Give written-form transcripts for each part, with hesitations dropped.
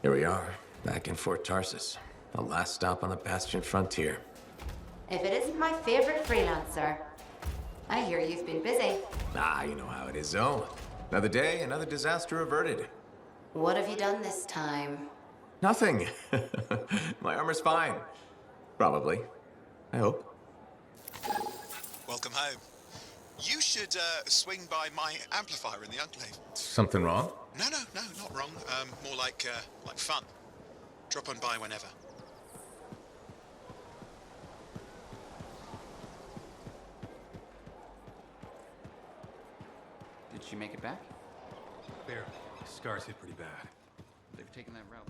Here we are, back in Fort Tarsus. The last stop on the Bastion frontier. If it isn't my favorite freelancer. I hear you've been busy. Ah, you know how it is, Zoe. Another day, another disaster averted. What have you done this time? Nothing. My armor's fine. Probably. I hope. Welcome home. You should swing by my amplifier in the Enclave. Something wrong? No, not wrong. More like fun. Drop on by whenever. Did she make it back? Barely. Scars hit pretty bad. They've taken that route.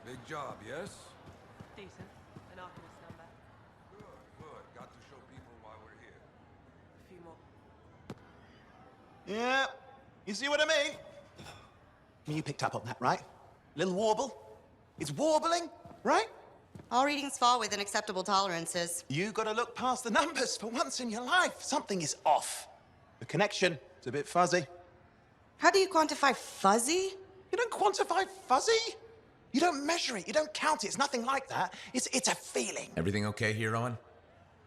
Big job, yes? Decent. An Arcanist number. Good. Got to show people why we're here. A few more. Yeah, you see what I mean? You picked up on that, right? Little warble. It's warbling, right? All readings fall within acceptable tolerances. You gotta look past the numbers for once in your life. Something is off. The connection is a bit fuzzy. How do you quantify fuzzy? You don't quantify fuzzy. You don't measure it. You don't count it. It's nothing like that. It's a feeling. Everything okay here, Owen?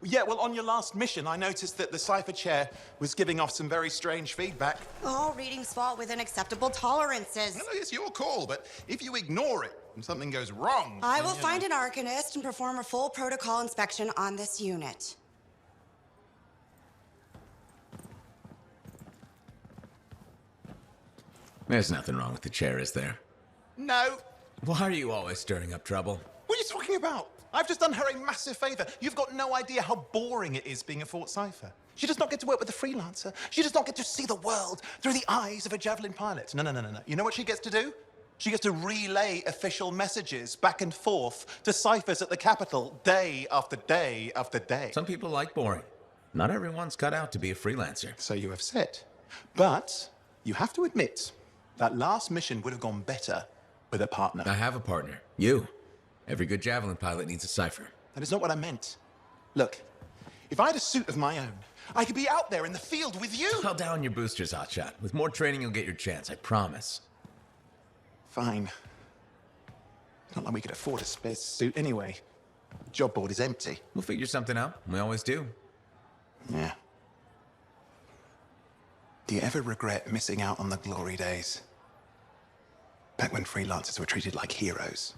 Yeah, well, on your last mission, I noticed that the cipher chair was giving off some very strange feedback. All readings fall within acceptable tolerances. No, it's your call, but if you ignore it and something goes wrong... I will find an Arcanist and perform a full protocol inspection on this unit. There's nothing wrong with the chair, is there? No. Why are you always stirring up trouble? What are you talking about? I've just done her a massive favor. You've got no idea how boring it is being a Fort Cipher. She does not get to work with a freelancer. She does not get to see the world through the eyes of a javelin pilot. No. You know what she gets to do? She gets to relay official messages back and forth to ciphers at the Capitol day after day after day. Some people like boring. Not everyone's cut out to be a freelancer. So you have said. But you have to admit, that last mission would have gone better with a partner. I have a partner. You. Every good javelin pilot needs a cipher. That is not what I meant. Look, if I had a suit of my own, I could be out there in the field with you. I'll down your boosters, hotshot. With more training, you'll get your chance, I promise. Fine. Not like we could afford a spare suit anyway. The job board is empty. We'll figure something out. We always do. Yeah. Do you ever regret missing out on the glory days? Back when freelancers were treated like heroes.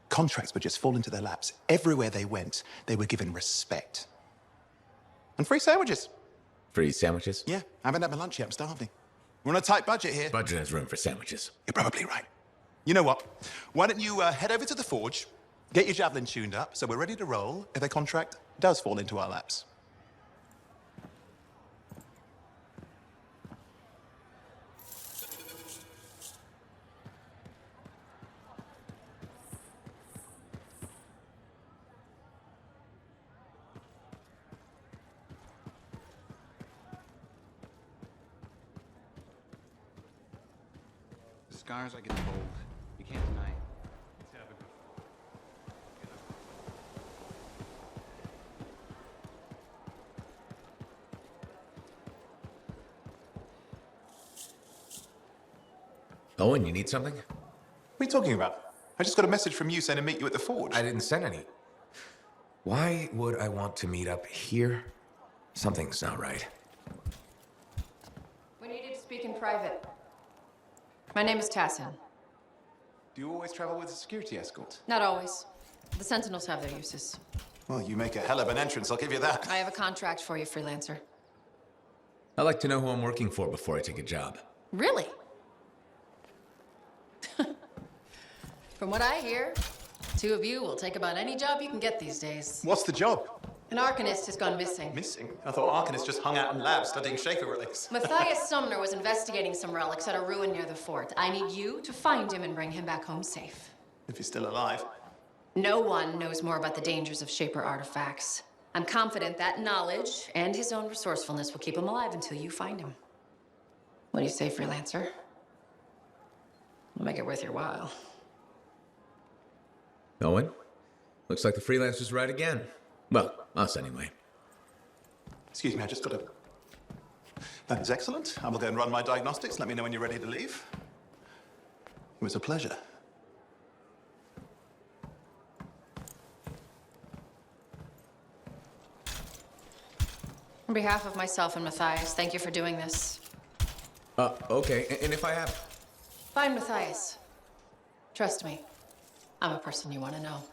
Contracts would just fall into their laps. Everywhere they went, they were given respect. And free sandwiches. Free sandwiches? Yeah, I haven't had my lunch yet. I'm starving. We're on a tight budget here. Budget has room for sandwiches. You're probably right. You know what? Why don't you head over to the forge, get your javelin tuned up, so we're ready to roll if a contract does fall into our laps. The scars are getting bold. You can't deny it. It's happened before. Owen, you need something? What are you talking about? I just got a message from you saying to meet you at the forge. I didn't send any. Why would I want to meet up here? Something's not right. We needed to speak in private. My name is Tstashe. Do you always travel with a security escort? Not always. The Sentinels have their uses. Well, you make a hell of an entrance, I'll give you that. I have a contract for you, freelancer. I like to know who I'm working for before I take a job. Really? From what I hear, two of you will take about any job you can get these days. What's the job? An Arcanist has gone missing. Missing? I thought Arcanists just hung out in labs studying Schaefer relics. Matthias Sumner was investigating some relics at a ruin near the fort. I need you to find him and bring him back home safe. If he's still alive. No one knows more about the dangers of Shaper artifacts. I'm confident that knowledge and his own resourcefulness will keep him alive until you find him. What do you say, freelancer? We'll make it worth your while. Owen? Looks like the freelancer's right again. Well, us anyway. Excuse me, I just got to... That is excellent. I will go and run my diagnostics. Let me know when you're ready to leave. It was a pleasure. On behalf of myself and Matthias, thank you for doing this. Okay, and if I have... Fine, Matthias. Trust me, I'm a person you want to know.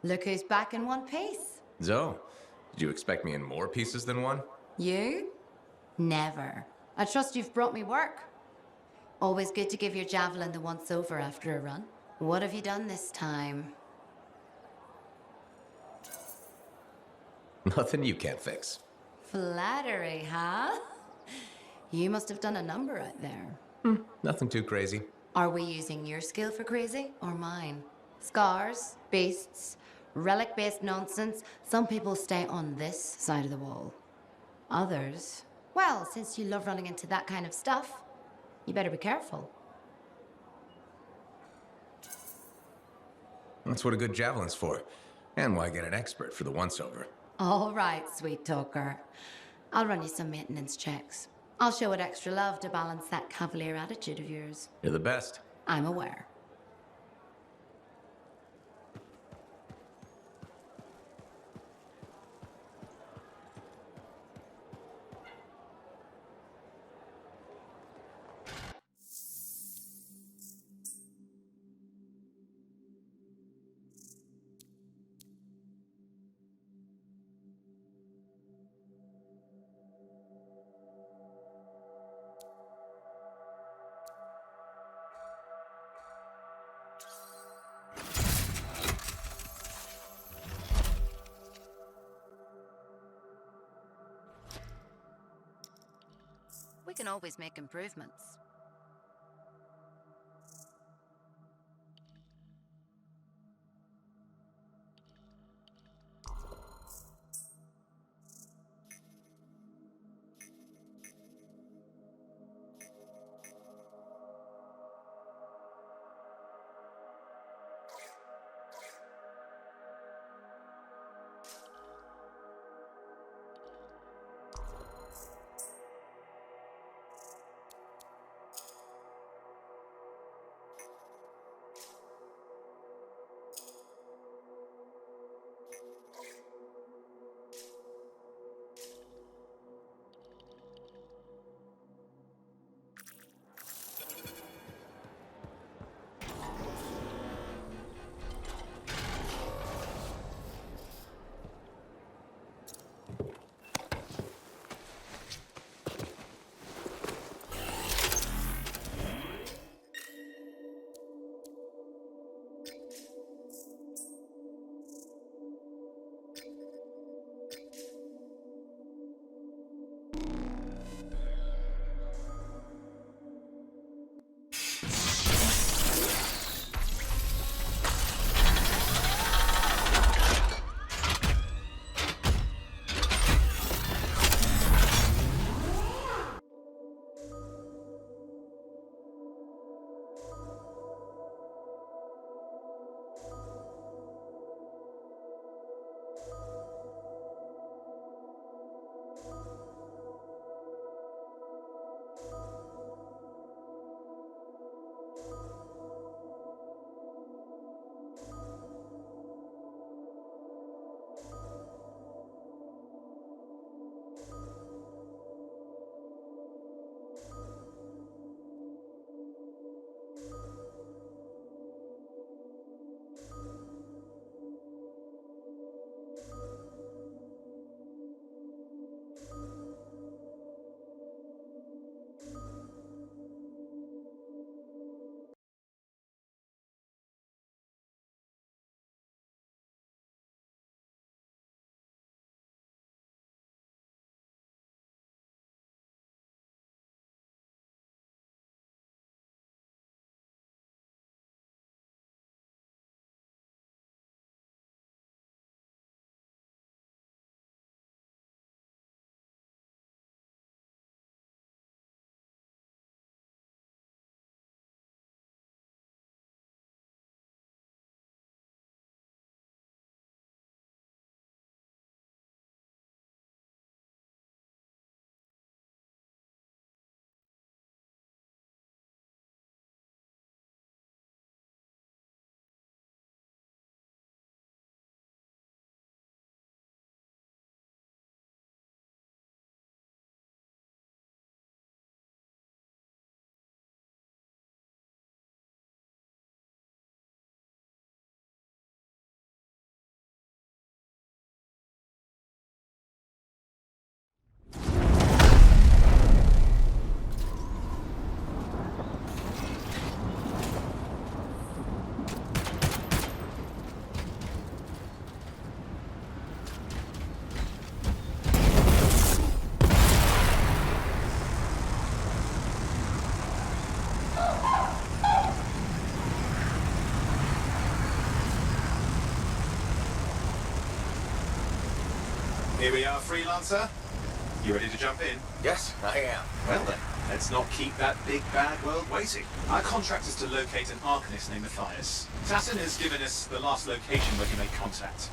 Look who's back in one piece. Zoe, did you expect me in more pieces than one? You? Never. I trust you've brought me work. Always good to give your javelin the once-over after a run. What have you done this time? Nothing you can't fix. Flattery, huh? You must have done a number out there. Nothing too crazy. Are we using your skill for crazy or mine? Scars, beasts, relic-based nonsense. Some people stay on this side of the wall. Others, well, since you love running into that kind of stuff, you better be careful. That's what a good javelin's for. And why get an expert for the once-over. All right, sweet talker. I'll run you some maintenance checks. I'll show it extra love to balance that cavalier attitude of yours. You're the best. I'm aware. We can always make improvements. Here we are, freelancer. You ready to jump in? Yes, I am. Well then, let's not keep that big bad world waiting. Our contract is to locate an Arcanist named Matthias. Tstashe has given us the last location where he made contact.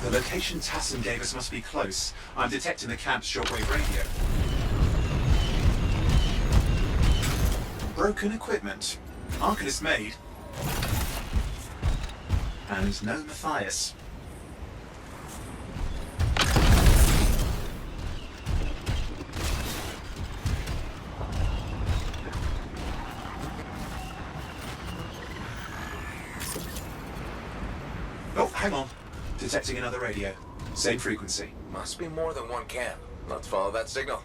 The location Tstashe gave us must be close. I'm detecting the camp's shortwave radio. Broken equipment. Arcanist made. And no Matthias. Oh, hang on. Detecting another radio. Same frequency. Must be more than one camp. Let's follow that signal.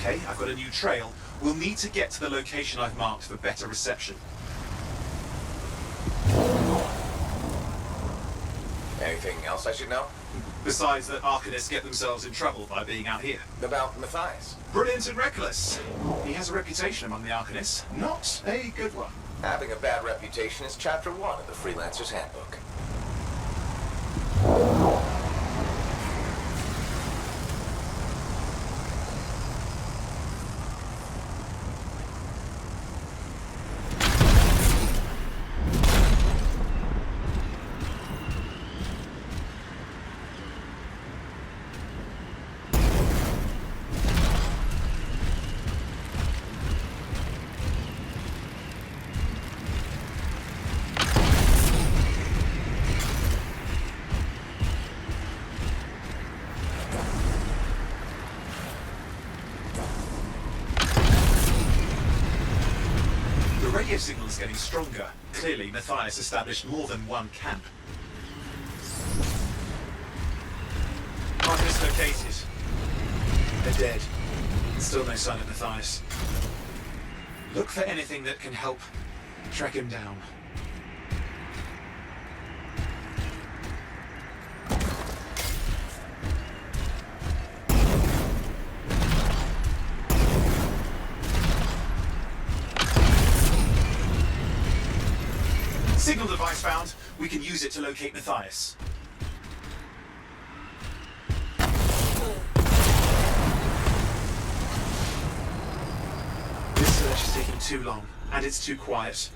Okay, I've got a new trail. We'll need to get to the location I've marked for better reception. Anything else I should know? Besides that Arcanists get themselves in trouble by being out here. About Matthias. Brilliant and reckless. He has a reputation among the Arcanists. Not a good one. Having a bad reputation is chapter 1 of the Freelancer's Handbook. The radio signal is getting stronger. Clearly, Matthias established more than one camp. Arcanist located. They're dead. Still no sign of Matthias. Look for anything that can help track him down. Signal device found. We can use it to locate Matthias. This search is taking too long, and it's too quiet.